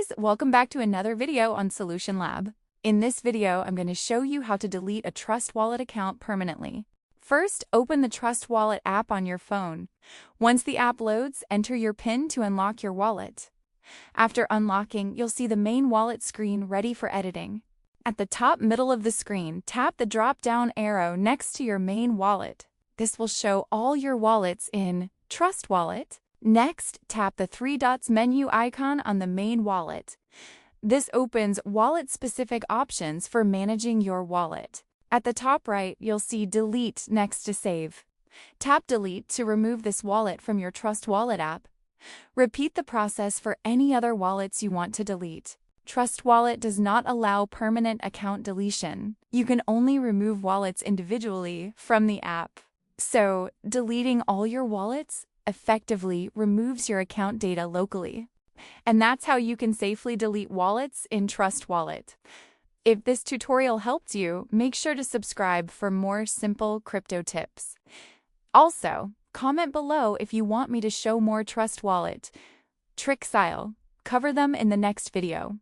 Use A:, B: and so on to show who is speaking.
A: guys, welcome back to another video on Solution Lab. In this video, I'm going to show you how to delete a Trust Wallet account permanently. First, open the Trust Wallet app on your phone. Once the app loads, enter your PIN to unlock your wallet. After unlocking, you'll see the main wallet screen ready for editing. At the top middle of the screen, tap the drop-down arrow next to your main wallet. This will show all your wallets in Trust Wallet. Next, tap the three dots menu icon on the main wallet. This opens wallet-specific options for managing your wallet. At the top right, you'll see Delete next to Save. Tap Delete to remove this wallet from your Trust Wallet app. Repeat the process for any other wallets you want to delete. Trust Wallet does not allow permanent account deletion. You can only remove wallets individually from the app. So, deleting all your wallets effectively removes your account data locally. And that's how you can safely delete wallets in Trust Wallet. If this tutorial helped you, make sure to subscribe for more simple crypto tips. Also, comment below if you want me to show more Trust Wallet tricks. I'll cover them in the next video.